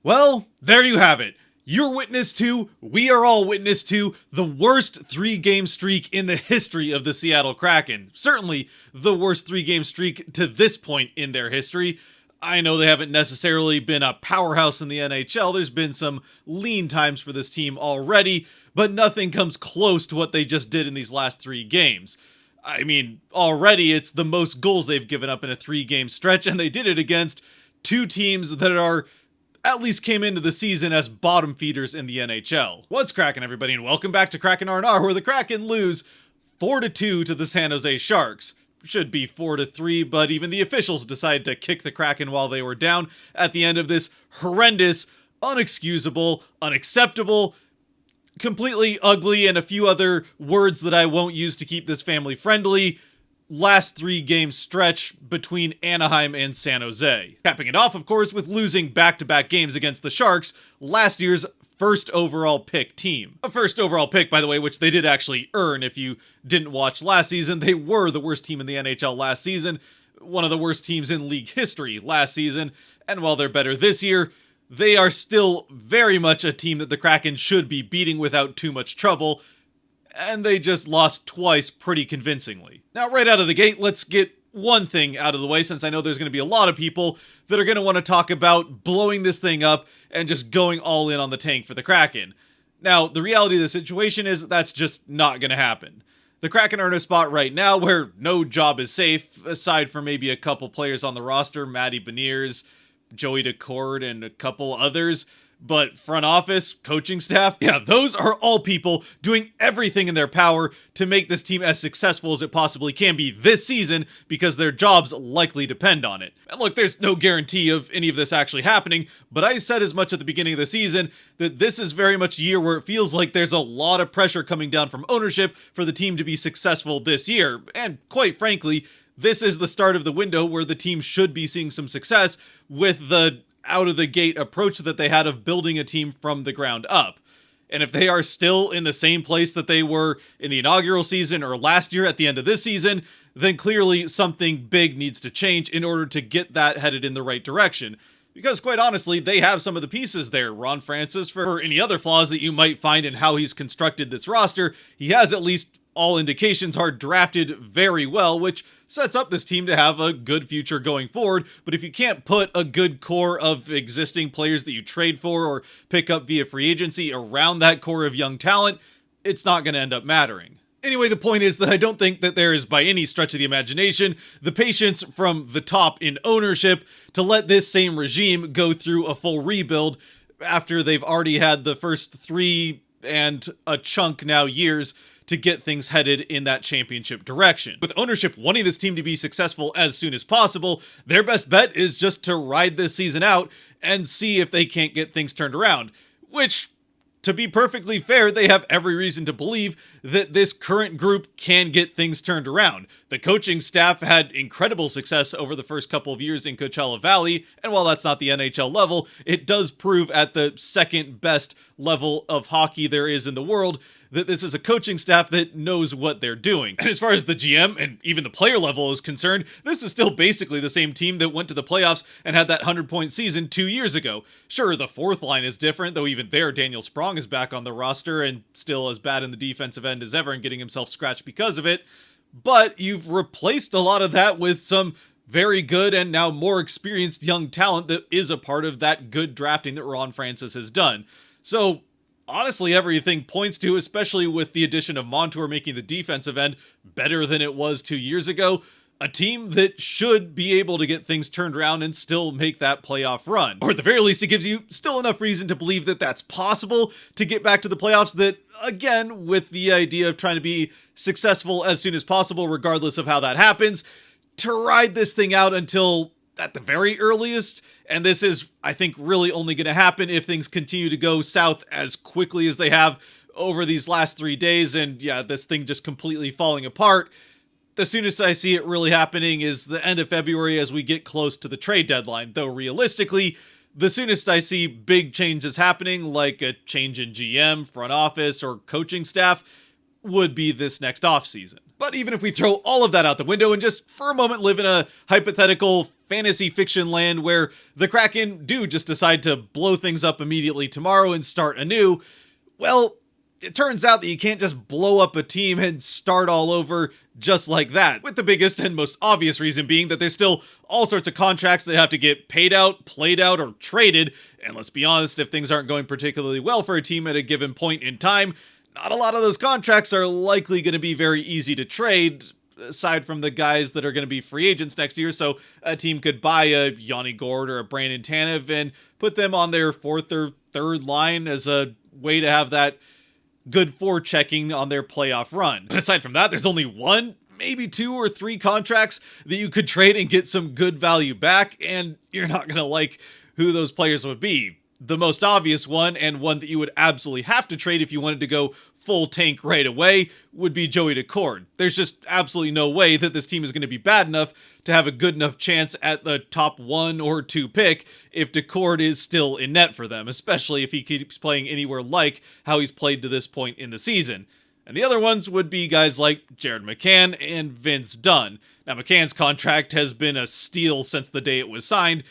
Well, there you have it. You're witness to, we are all witness to, the worst 3-game streak in the history of the Seattle Kraken. Certainly the worst 3-game streak to this point in their history. I know they haven't necessarily been a powerhouse in the NHL. There's been some lean times for this team already, but nothing comes close to what they just did in these last 3 games. I mean, already it's the most goals they've given up in a 3-game stretch, and they did it against 2 teams that are at least came into the season as bottom feeders in the NHL. What's cracking, everybody, and welcome back to Kraken R&R, where the Kraken lose 4-2 to the San Jose Sharks. Should be 4-3, but even the officials decided to kick the Kraken while they were down at the end of this horrendous, unexcusable, unacceptable, completely ugly, and a few other words that I won't use to keep this family friendly last 3-game stretch between Anaheim and San Jose. Capping it off, of course, with losing back-to-back games against the Sharks, last year's first overall pick team. A first overall pick, by the way, which they did actually earn. If you didn't watch last season, they were the worst team in the NHL last season, one of the worst teams in league history last season, and while they're better this year, they are still very much a team that the Kraken should be beating without too much trouble, and they just lost twice pretty convincingly. Now, right out of the gate, let's get one thing out of the way, since I know there's going to be a lot of people that are going to want to talk about blowing this thing up and just going all in on the tank for the Kraken. Now, the reality of the situation is that's just not going to happen. The Kraken are in a spot right now where no job is safe, aside from maybe a couple players on the roster, Matty Beniers, Joey Decord, and a couple others. But front office, coaching staff, yeah, those are all people doing everything in their power to make this team as successful as it possibly can be this season, because their jobs likely depend on it. And look, there's no guarantee of any of this actually happening, but I said as much at the beginning of the season that this is very much a year where it feels like there's a lot of pressure coming down from ownership for the team to be successful this year. And quite frankly, this is the start of the window where the team should be seeing some success with the out-of-the-gate approach that they had of building a team from the ground up. And if they are still in the same place that they were in the inaugural season or last year at the end of this season, then clearly something big needs to change in order to get that headed in the right direction. Because quite honestly, they have some of the pieces there. Ron Francis, for any other flaws that you might find in how he's constructed this roster, he has at least all indications are drafted very well, which sets up this team to have a good future going forward. But if you can't put a good core of existing players that you trade for or pick up via free agency around that core of young talent, it's not going to end up mattering. Anyway, the point is that I don't think that there is, by any stretch of the imagination, the patience from the top in ownership to let this same regime go through a full rebuild after they've already had the first 3 and a chunk now years to get things headed in that championship direction. With ownership wanting this team to be successful as soon as possible, their best bet is just to ride this season out and see if they can't get things turned around, which, to be perfectly fair, they have every reason to believe that this current group can get things turned around. The coaching staff had incredible success over the first couple of years in Coachella Valley, and while that's not the NHL level, it does prove at the second best level of hockey there is in the world that this is a coaching staff that knows what they're doing. And as far as the GM and even the player level is concerned, this is still basically the same team that went to the playoffs and had that 100-point season 2 years ago. Sure, the fourth line is different, though even there, Daniel Sprong is back on the roster and still as bad in the defensive end as ever and getting himself scratched because of it. But you've replaced a lot of that with some very good and now more experienced young talent that is a part of that good drafting that Ron Francis has done. So honestly, everything points to, especially with the addition of Montour making the defensive end better than it was 2 years ago, a team that should be able to get things turned around and still make that playoff run. Or at the very least, it gives you still enough reason to believe that that's possible to get back to the playoffs that, again, with the idea of trying to be successful as soon as possible, regardless of how that happens, to ride this thing out until at the very earliest. And this is, I think, really only going to happen if things continue to go south as quickly as they have over these last 3 days. And yeah, this thing just completely falling apart. The soonest I see it really happening is the end of February as we get close to the trade deadline. Though realistically, the soonest I see big changes happening, like a change in GM, front office, or coaching staff, would be this next offseason. But even if we throw all of that out the window and just for a moment live in a hypothetical fantasy fiction land where the Kraken do just decide to blow things up immediately tomorrow and start anew, well, it turns out that you can't just blow up a team and start all over just like that, with the biggest and most obvious reason being that there's still all sorts of contracts that have to get paid out, played out, or traded, and let's be honest, if things aren't going particularly well for a team at a given point in time, not a lot of those contracts are likely going to be very easy to trade, aside from the guys that are going to be free agents next year. So a team could buy a Yanni Gord or a Brandon Tanev and put them on their fourth or third line as a way to have that good forechecking on their playoff run. But aside from that, there's only one, maybe 2 or 3 contracts that you could trade and get some good value back, and you're not going to like who those players would be. The most obvious one, and one that you would absolutely have to trade if you wanted to go full tank right away, would be Joey Daccord. There's just absolutely no way that this team is going to be bad enough to have a good enough chance at the top 1 or 2 pick if Daccord is still in net for them, especially if he keeps playing anywhere like how he's played to this point in the season. And the other ones would be guys like Jared McCann and Vince Dunn. Now, McCann's contract has been a steal since the day it was signed,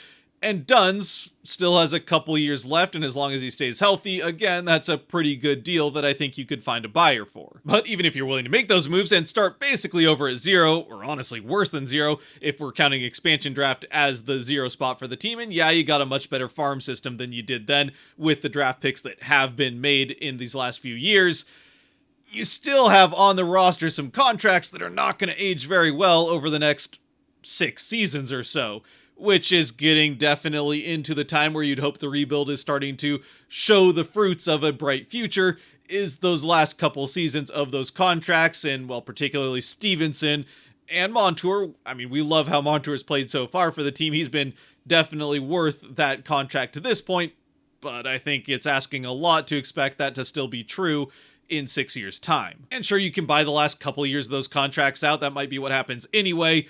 and Dunn's still has a couple years left, and as long as he stays healthy, again, that's a pretty good deal that I think you could find a buyer for. But even if you're willing to make those moves and start basically over at 0, or honestly worse than 0, if we're counting expansion draft as the 0 spot for the team, and yeah, you got a much better farm system than you did then with the draft picks that have been made in these last few years, you still have on the roster some contracts that are not going to age very well over the next 6 seasons or so, which is getting definitely into the time where you'd hope the rebuild is starting to show the fruits of a bright future, is those last couple seasons of those contracts, and, well, particularly Stevenson and Montour. I mean, we love how Montour has played so far for the team. He's been definitely worth that contract to this point, but I think it's asking a lot to expect that to still be true in 6 years' time. And sure, you can buy the last couple years of those contracts out. That might be what happens anyway.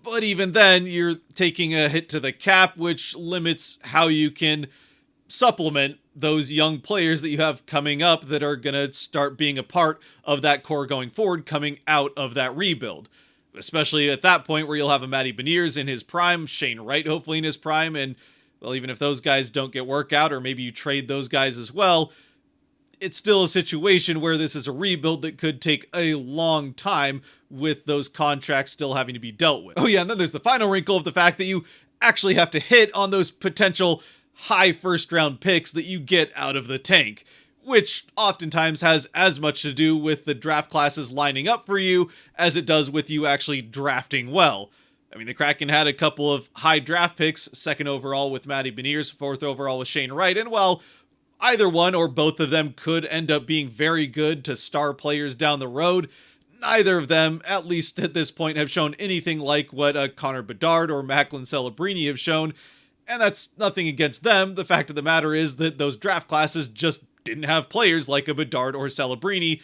But even then, you're taking a hit to the cap, which limits how you can supplement those young players that you have coming up that are going to start being a part of that core going forward, coming out of that rebuild. Especially at that point where you'll have a Matty Beniers in his prime, Shane Wright hopefully in his prime, and, well, even if those guys don't get work out, or maybe you trade those guys as well, it's still a situation where this is a rebuild that could take a long time with those contracts still having to be dealt with. Oh yeah, and then there's the final wrinkle of the fact that you actually have to hit on those potential high first round picks that you get out of the tank, which oftentimes has as much to do with the draft classes lining up for you as it does with you actually drafting well. I mean, the Kraken had a couple of high draft picks, 2nd overall with Matty Beniers, 4th overall with Shane Wright, and well, either one or both of them could end up being very good to star players down the road. Neither of them, at least at this point, have shown anything like what Connor Bedard or Macklin Celebrini have shown, and that's nothing against them. The fact of the matter is that those draft classes just didn't have players like a Bedard or Celebrini,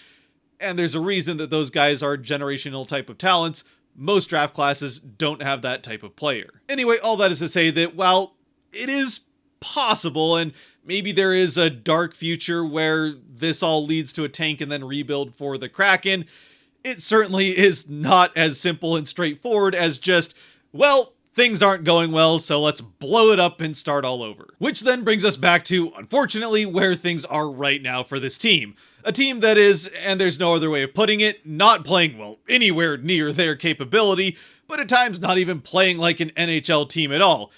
and there's a reason that those guys are generational type of talents. Most draft classes don't have that type of player. Anyway, all that is to say that while it is possible, and maybe there is a dark future where this all leads to a tank and then rebuild for the Kraken, it certainly is not as simple and straightforward as just, well, things aren't going well, so let's blow it up and start all over. Which then brings us back to, unfortunately, where things are right now for this team. A team that is, and there's no other way of putting it, not playing, well, anywhere near their capability, but at times not even playing like an NHL team at all.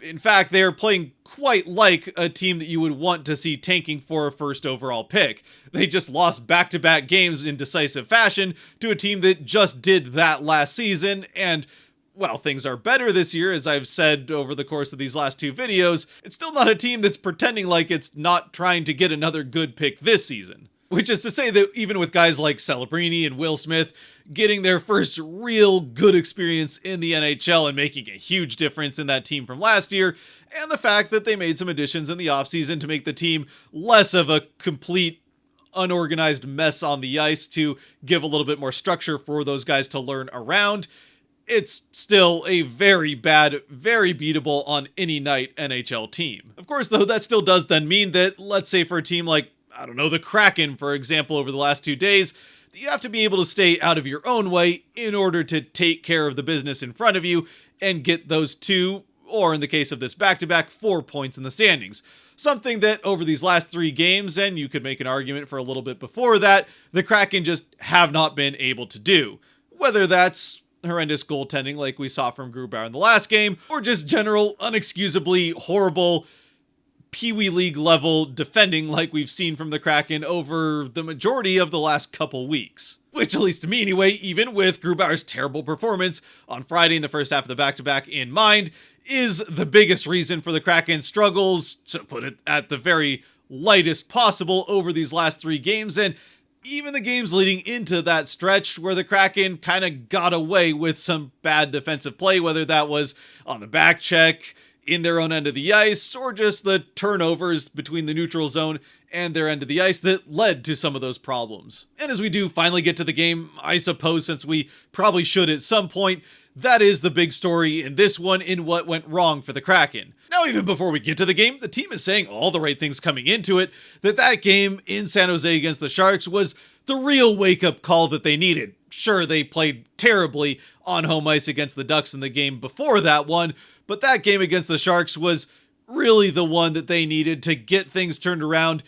In fact, they're playing quite like a team that you would want to see tanking for a 1st overall pick. They just lost back-to-back games in decisive fashion to a team that just did that last season, and while things are better this year, as I've said over the course of these last 2 videos, it's still not a team that's pretending like it's not trying to get another good pick this season. Which is to say that even with guys like Celebrini and Will Smith getting their first real good experience in the NHL and making a huge difference in that team from last year, and the fact that they made some additions in the offseason to make the team less of a complete unorganized mess on the ice to give a little bit more structure for those guys to learn around, it's still a very bad, very beatable on any night NHL team. Of course, though, that still does then mean that, let's say for a team like, I don't know, the Kraken, for example, over the last 2 days, you have to be able to stay out of your own way in order to take care of the business in front of you and get those 2, or in the case of this back-to-back, 4 points in the standings. Something that over these last 3 games, and you could make an argument for a little bit before that, the Kraken just have not been able to do. Whether that's horrendous goaltending like we saw from Grubauer in the last game, or just general, unexcusably horrible Pee Wee League level defending like we've seen from the Kraken over the majority of the last couple weeks. Which, at least to me anyway, even with Grubauer's terrible performance on Friday in the first half of the back-to-back in mind, is the biggest reason for the Kraken's struggles, to put it at the very lightest possible, over these last 3 games, and even the games leading into that stretch where the Kraken kind of got away with some bad defensive play, whether that was on the back check, in their own end of the ice, or just the turnovers between the neutral zone and their end of the ice that led to some of those problems. And as we do finally get to the game, I suppose since we probably should at some point, that is the big story in this one, in what went wrong for the Kraken. Now, even before we get to the game, the team is saying all the right things coming into it, that game in San Jose against the Sharks was the real wake-up call that they needed. Sure, they played terribly on home ice against the Ducks in the game before that one, but that game against the Sharks was really the one that they needed to get things turned around,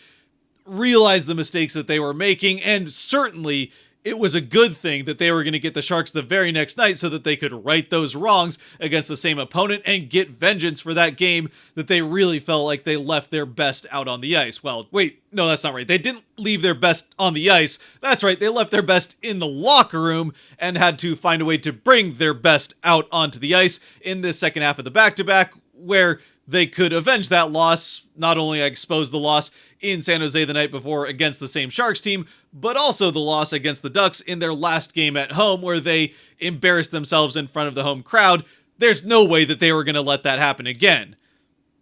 realize the mistakes that they were making, and certainly it was a good thing that they were going to get the Sharks the very next night so that they could right those wrongs against the same opponent and get vengeance for that game that they really felt like they left their best out on the ice. Well, wait, no, that's not right. They didn't leave their best on the ice. That's right, they left their best in the locker room and had to find a way to bring their best out onto the ice in this second half of the back-to-back, where they could avenge that loss, not only expose the loss in San Jose the night before against the same Sharks team, but also the loss against the Ducks in their last game at home, where they embarrassed themselves in front of the home crowd. There's no way that they were going to let that happen again.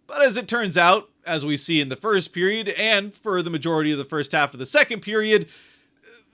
But as it turns out, as we see in the first period, and for the majority of the first half of the second period,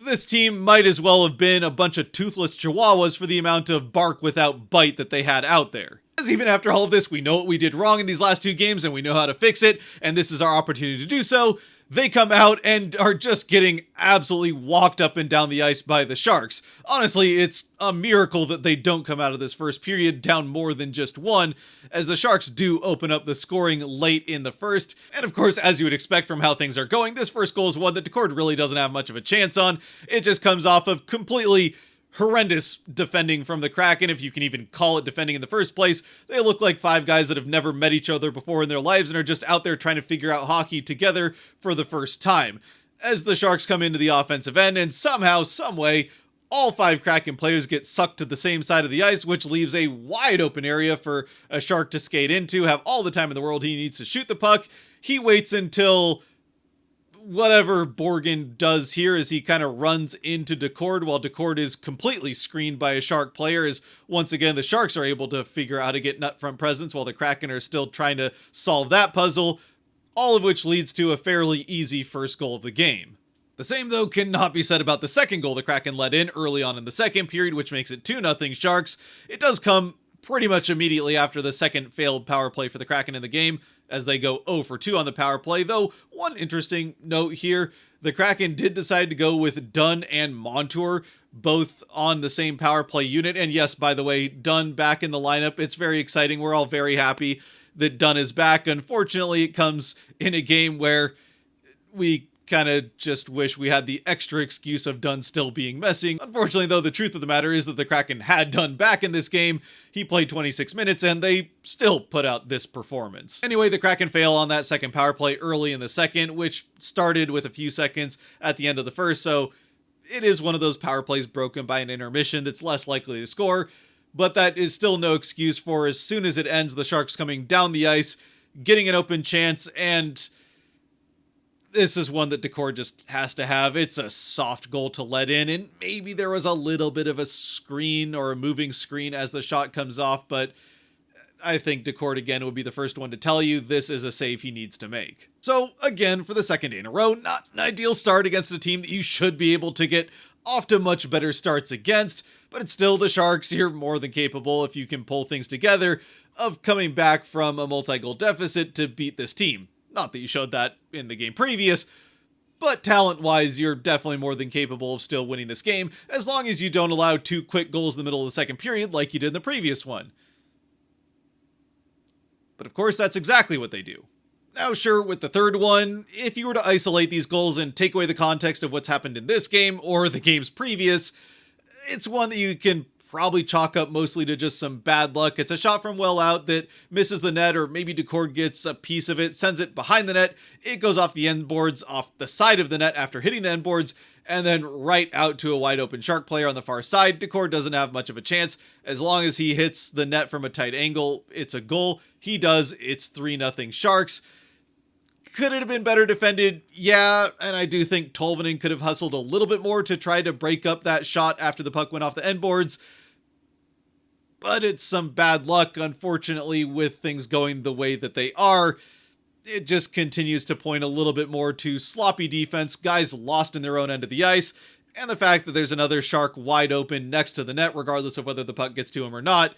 this team might as well have been a bunch of toothless chihuahuas for the amount of bark without bite that they had out there. As even after all of this, we know what we did wrong in these last 2 games and we know how to fix it, and this is our opportunity to do so. They come out and are just getting absolutely walked up and down the ice by the Sharks. Honestly, it's a miracle that they don't come out of this first period down more than just 1, as the Sharks do open up the scoring late in the first. And of course, as you would expect from how things are going, this first goal is one that Decord really doesn't have much of a chance on. It just comes off of completely horrendous defending from the Kraken, if you can even call it defending in the first place. They look like 5 guys that have never met each other before in their lives and are just out there trying to figure out hockey together for the first time. As the Sharks come into the offensive end, and somehow, someway, all 5 Kraken players get sucked to the same side of the ice, which leaves a wide open area for a Shark to skate into, have all the time in the world he needs to shoot the puck. He waits until whatever Borgen does here, as he kind of runs into Decord while Decord is completely screened by a Shark player, as once again the Sharks are able to figure out how to get nut front presence while the Kraken are still trying to solve that puzzle, all of which leads to a fairly easy first goal of the game. The same, though, cannot be said about the second goal the Kraken let in early on in the second period, which makes it 2-0 Sharks. It does come pretty much immediately after the second failed power play for the Kraken in the game, as they go 0 for 2 on the power play, though one interesting note here, the Kraken did decide to go with Dunn and Montour, both on the same power play unit, and yes, by the way, Dunn back in the lineup. It's very exciting. We're all very happy that Dunn is back. Unfortunately, it comes in a game where we kind of just wish we had the extra excuse of Dunn still being missing. Unfortunately, though, the truth of the matter is that the Kraken had Dunn back in this game. He played 26 minutes, and they still put out this performance. Anyway, the Kraken fail on that second power play early in the second, which started with a few seconds at the end of the first, so it is one of those power plays broken by an intermission that's less likely to score, but that is still no excuse for, as soon as it ends, the Sharks coming down the ice, getting an open chance, and this is one that Decord just has to have. It's a soft goal to let in, and maybe there was a little bit of a screen or a moving screen as the shot comes off, but I think Decord again would be the first one to tell you this is a save he needs to make. So again, for the second day in a row, not an ideal start against a team that you should be able to get off to much better starts against, but it's still the Sharks. You're more than capable, if you can pull things together, of coming back from a multi-goal deficit to beat this team. Not that you showed that in the game previous, But talent-wise, you're definitely more than capable of still winning this game, as long as you don't allow 2 quick goals in the middle of the second period like you did in the previous one. But of course, that's exactly what they do. Now sure, with the third one, if you were to isolate these goals and take away the context of what's happened in this game or the games previous, it's one that you can probably chalk up mostly to just some bad luck. It's a shot from well out that misses the net, or maybe Decord gets a piece of it, sends it behind the net, it goes off the end boards, off the side of the net after hitting the end boards, and then right out to a wide open Shark player on the far side. Decord doesn't have much of a chance. As long as he hits the net from a tight angle, it's a goal. He does, it's 3-0 Sharks. Could it have been better defended? Yeah, and I do think Tolvanen could have hustled a little bit more to try to break up that shot after the puck went off the end boards. But it's some bad luck, unfortunately, with things going the way that they are. It just continues to point a little bit more to sloppy defense, guys lost in their own end of the ice, and the fact that there's another Shark wide open next to the net, regardless of whether the puck gets to him or not,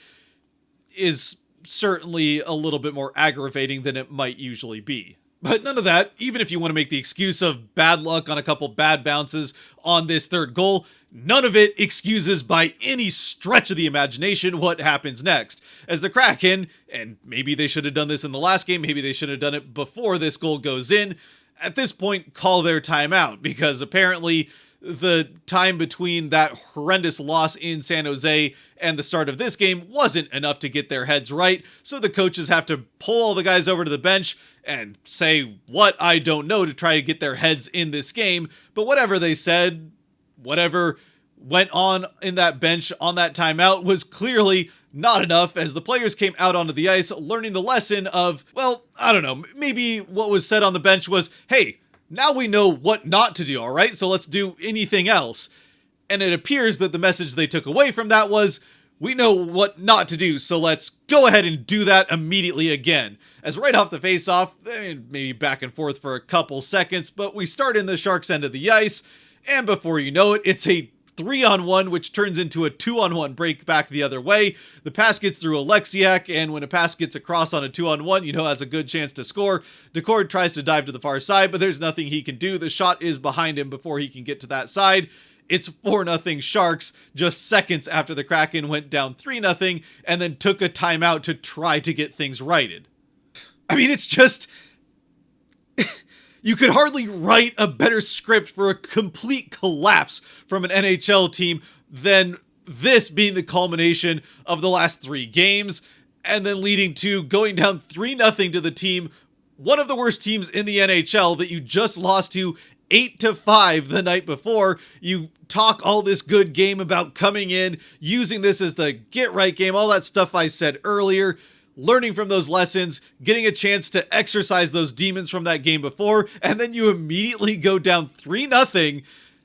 is certainly a little bit more aggravating than it might usually be. But none of that, even if you want to make the excuse of bad luck on a couple bad bounces on this third goal, none of it excuses by any stretch of the imagination what happens next. As the Kraken, and maybe they should have done this in the last game, maybe they should have done it before this goal goes in, at this point call their timeout, because apparently the time between that horrendous loss in San Jose and the start of this game wasn't enough to get their heads right, so the coaches have to pull all the guys over to the bench and say what I don't know to try to get their heads in this game. But whatever they said, whatever went on in that bench on that timeout was clearly not enough, as the players came out onto the ice learning the lesson of, well, I don't know, maybe what was said on the bench was, hey, now we know what not to do, all right? So let's do anything else. And it appears that the message they took away from that was, we know what not to do, so let's go ahead and do that immediately again. As right off the face-off, maybe back and forth for a couple seconds, but we start in the Sharks' end of the ice, and before you know it, it's a 3-on-1, which turns into a 2-on-1 break back the other way. The pass gets through Alexiak, and when a pass gets across on a 2-on-1, you know has a good chance to score. Decord tries to dive to the far side, but there's nothing he can do. The shot is behind him before he can get to that side. It's 4-0 Sharks, just seconds after the Kraken went down 3-0, and then took a timeout to try to get things righted. I mean, it's just... You could hardly write a better script for a complete collapse from an NHL team than this being the culmination of the last 3 games, and then leading to going down 3-0 to the team, one of the worst teams in the NHL that you just lost to 8-5 the night before. You talk all this good game about coming in, using this as the get right game, all that stuff I said earlier, learning from those lessons, getting a chance to exercise those demons from that game before, and then you immediately go down 3-0,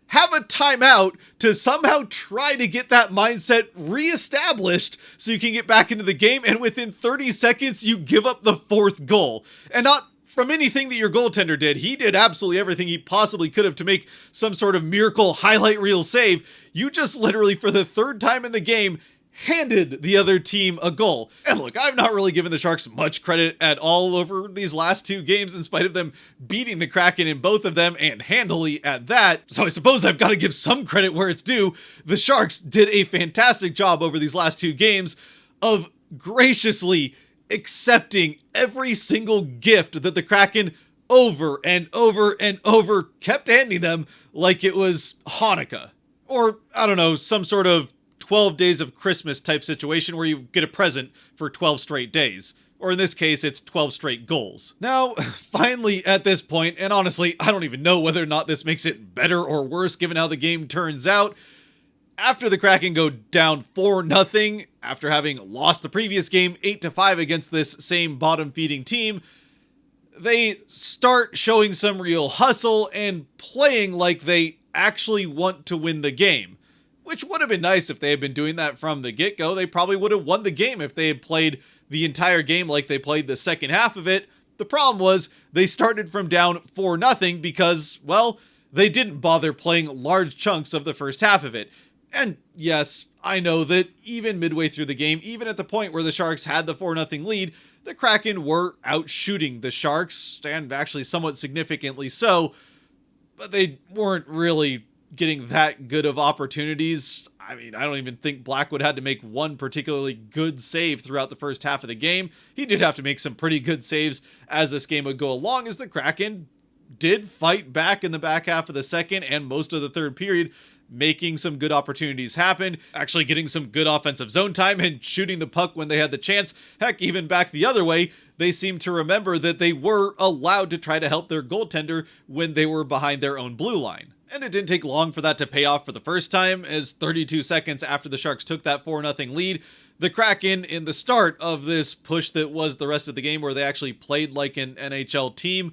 have a timeout to somehow try to get that mindset reestablished so you can get back into the game, and within 30 seconds you give up the 4th goal. And not from anything that your goaltender did. He did absolutely everything he possibly could have to make some sort of miracle highlight reel save. You just literally, for the 3rd time in the game, handed the other team a goal. And look, I've not really given the Sharks much credit at all over these last 2 games, in spite of them beating the Kraken in both of them, and handily at that. So I suppose I've got to give some credit where it's due. The Sharks did a fantastic job over these last 2 games of graciously accepting every single gift that the Kraken over and over and over kept handing them like it was Hanukkah. Or, I don't know, some sort of 12 days of Christmas type situation where you get a present for 12 straight days. Or in this case, it's 12 straight goals. Now, finally at this point, and honestly, I don't even know whether or not this makes it better or worse given how the game turns out, after the Kraken go down 4-0, after having lost the previous game 8-5 against this same bottom-feeding team, they start showing some real hustle and playing like they actually want to win the game. Which would have been nice if they had been doing that from the get-go. They probably would have won the game if they had played the entire game like they played the second half of it. The problem was they started from down 4-0 because, well, they didn't bother playing large chunks of the first half of it. And yes, I know that even midway through the game, even at the point where the Sharks had the 4-0 lead, the Kraken were out shooting the Sharks, and actually somewhat significantly so. but they weren't really getting that good of opportunities. I mean, I don't even think Blackwood had to make one particularly good save throughout the first half of the game. He did have to make some pretty good saves as this game would go along, as the Kraken did fight back in the back half of the second and most of the third period, making some good opportunities happen, actually getting some good offensive zone time and shooting the puck when they had the chance. Heck, even back the other way, they seemed to remember that they were allowed to try to help their goaltender when they were behind their own blue line. And it didn't take long for that to pay off for the first time, as 32 seconds after the Sharks took that 4-0 lead, the Kraken, in the start of this push that was the rest of the game where they actually played like an NHL team,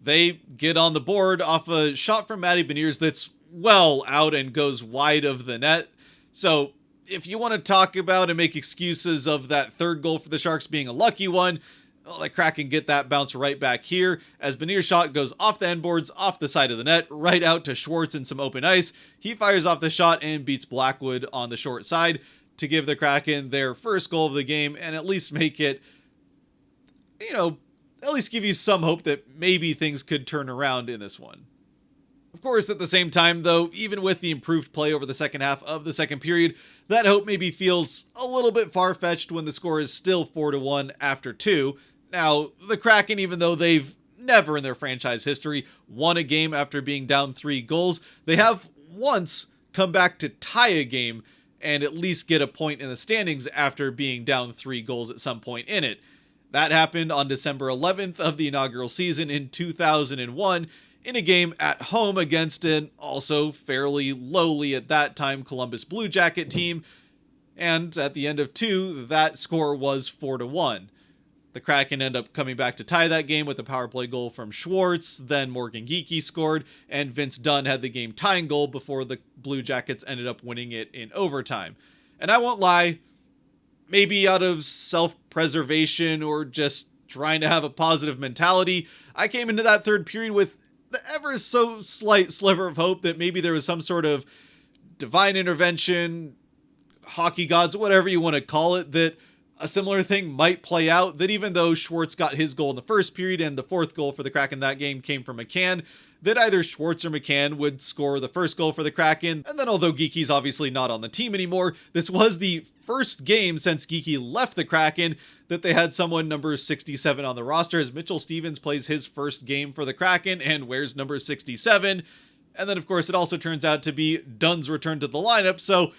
they get on the board off a shot from Matty Beniers that's well out and goes wide of the net. So if you want to talk about and make excuses of that third goal for the Sharks being a lucky one, well, the Kraken get that bounce right back here as Beniers' shot goes off the end boards, off the side of the net, right out to Schwartz in some open ice. He fires off the shot and beats Blackwood on the short side to give the Kraken their first goal of the game and at least make it, at least give you some hope that maybe things could turn around in this one. Of course, at the same time, though, even with the improved play over the second half of the second period, that hope maybe feels a little bit far-fetched when the score is still 4-1 after 2. Now, the Kraken, even though they've never in their franchise history won a game after being down 3 goals, they have once come back to tie a game and at least get a point in the standings after being down 3 goals at some point in it. That happened on December 11th of the inaugural season in 2001, in a game at home against an also fairly lowly at that time Columbus Blue Jacket team, and at the end of 2, that score was 4-1. The Kraken end up coming back to tie that game with a power play goal from Schwartz, then Morgan Geekie scored, and Vince Dunn had the game tying goal before the Blue Jackets ended up winning it in overtime. And I won't lie, maybe out of self-preservation or just trying to have a positive mentality, I came into that third period with the ever so slight sliver of hope that maybe there was some sort of divine intervention, hockey gods, whatever you want to call it, that a similar thing might play out, that even though Schwartz got his goal in the first period and the fourth goal for the Kraken that game came from McCann, that either Schwartz or McCann would score the first goal for the Kraken. And then although Geekie's obviously not on the team anymore, this was the first game since Geekie left the Kraken that they had someone number 67 on the roster, as Mitchell Stevens plays his first game for the Kraken and wears number 67. And then of course it also turns out to be Dunn's return to the lineup. So,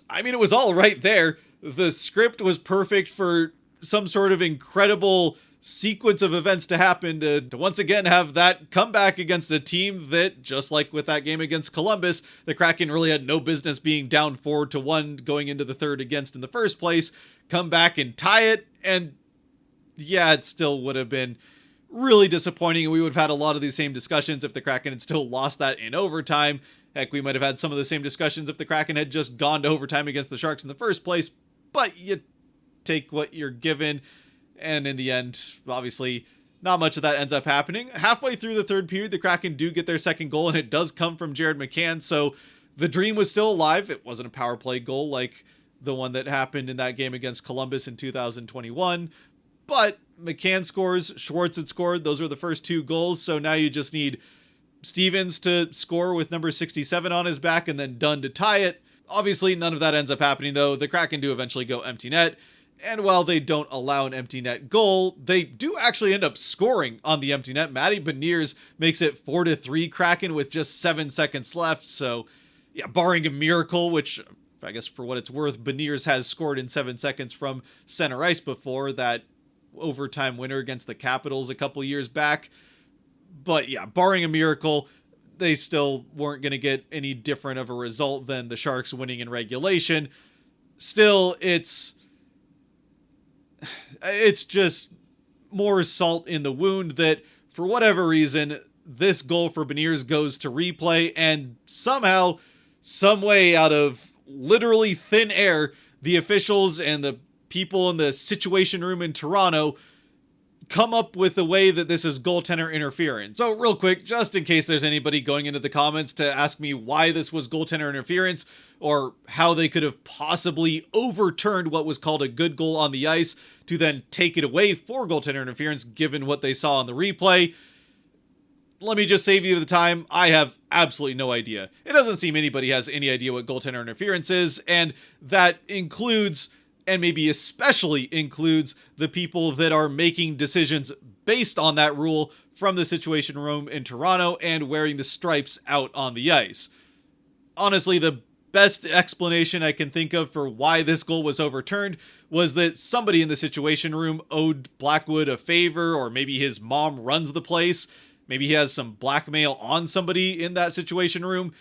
I mean, it was all right there. The script was perfect for some sort of incredible sequence of events to happen to once again have that comeback against a team that, just like with that game against Columbus, the Kraken really had no business being down 4-1 going into the third against in the first place, come back and tie it. And yeah, it still would have been really disappointing, and we would have had a lot of these same discussions if the Kraken had still lost that in overtime. Heck, we might have had some of the same discussions if the Kraken had just gone to overtime against the Sharks in the first place, but you take what you're given. And in the end, obviously, not much of that ends up happening. Halfway through the third period, the Kraken do get their second goal, and it does come from Jared McCann. So the dream was still alive. It wasn't a power play goal like the one that happened in that game against Columbus in 2021. But McCann scores, Schwartz had scored. Those were the first 2 goals. So now you just need Stevens to score with number 67 on his back and then Dunn to tie it. Obviously, none of that ends up happening, though. The Kraken do eventually go empty net. And while they don't allow an empty net goal, they do actually end up scoring on the empty net. Matty Beniers makes it 4-3 Kraken with just 7 seconds left. So, yeah, barring a miracle, which I guess for what it's worth, Beniers has scored in 7 seconds from center ice before, that overtime winner against the Capitals a couple years back. But yeah, barring a miracle, they still weren't going to get any different of a result than the Sharks winning in regulation. Still, it's just more salt in the wound that, for whatever reason, this goal for Beniers goes to replay, and somehow, some way, out of literally thin air, the officials and the people in the situation room in Toronto come up with a way that this is goaltender interference. So real quick, just in case there's anybody going into the comments to ask me why this was goaltender interference, or how they could have possibly overturned what was called a good goal on the ice to then take it away for goaltender interference, given what they saw on the replay. let me just save you the time. I have absolutely no idea. It doesn't seem anybody has any idea what goaltender interference is, and that includes, and maybe especially includes, the people that are making decisions based on that rule from the Situation Room in Toronto and wearing the stripes out on the ice. Honestly, the best explanation I can think of for why this goal was overturned was that somebody in the Situation Room owed Blackwood a favor, or maybe his mom runs the place. Maybe he has some blackmail on somebody in that Situation Room.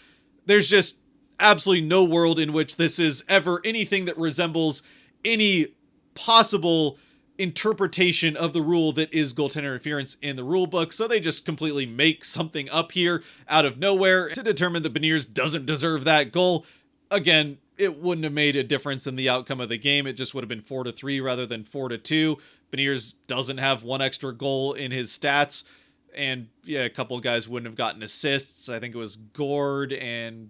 There's just absolutely no world in which this is ever anything that resembles any possible interpretation of the rule that is goaltender interference in the rule book, so they just completely make something up here out of nowhere to determine that Beniers doesn't deserve that goal. Again, it wouldn't have made a difference in the outcome of the game. It just would have been 4-3 rather than 4-2. Beniers doesn't have one extra goal in his stats, and yeah, a couple of guys wouldn't have gotten assists. I think it was Gord, and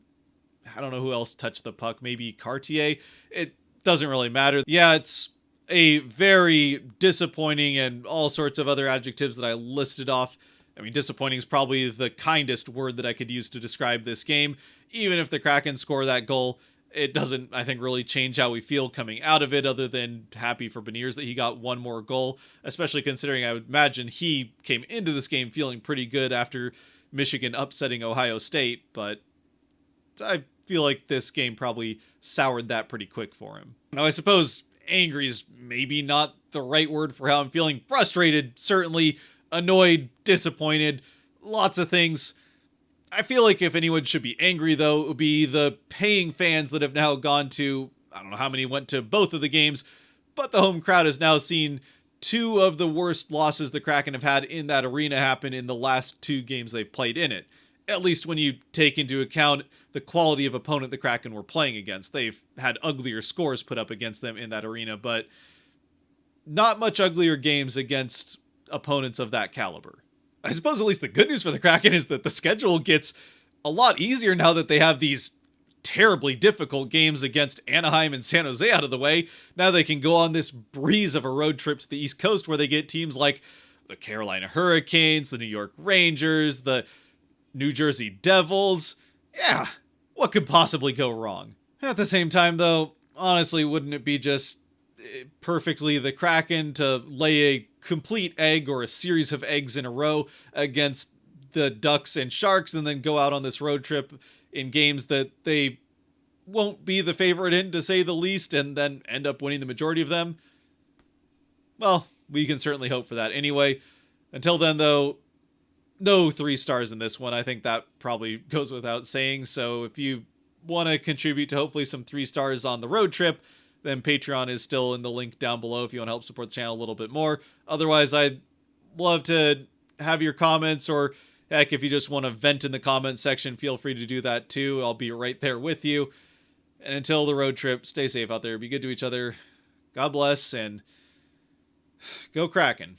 I don't know who else touched the puck, maybe Cartier. It doesn't really matter. Yeah, it's a very disappointing and all sorts of other adjectives that I listed off. I mean, disappointing is probably the kindest word that I could use to describe this game. Even if the Kraken score that goal, it doesn't, I think, really change how we feel coming out of it, other than happy for Beniers that he got one more goal, especially considering I would imagine he came into this game feeling pretty good after Michigan upsetting Ohio State, but I feel like this game probably soured that pretty quick for him. Now, I suppose angry is maybe not the right word for how I'm feeling. Frustrated, certainly. Annoyed, disappointed, lots of things. I feel like if anyone should be angry, though, it would be the paying fans that have now gone to, I don't know how many went to both of the games, but the home crowd has now seen two of the worst losses the Kraken have had in that arena happen in the last two games they've played in it. At least when you take into account the quality of opponent the Kraken were playing against. They've had uglier scores put up against them in that arena, but not much uglier games against opponents of that caliber. I suppose at least the good news for the Kraken is that the schedule gets a lot easier now that they have these terribly difficult games against Anaheim and San Jose out of the way. Now they can go on this breeze of a road trip to the East Coast where they get teams like the Carolina Hurricanes, the New York Rangers, the New Jersey Devils. Yeah, what could possibly go wrong? At the same time, though, honestly, wouldn't it be just perfectly the Kraken to lay a complete egg or a series of eggs in a row against the Ducks and Sharks and then go out on this road trip in games that they won't be the favorite in, to say the least, and then end up winning the majority of them? Well, we can certainly hope for that anyway. Until then, though, no 3 stars in this one. I think that probably goes without saying. So if you want to contribute to hopefully some 3 stars on the road trip, then Patreon is still in the link down below if you want to help support the channel a little bit more. Otherwise, I'd love to have your comments, or heck, if you just want to vent in the comments section, feel free to do that too. I'll be right there with you. And until the road trip, stay safe out there. Be good to each other. God bless, and go Kraken.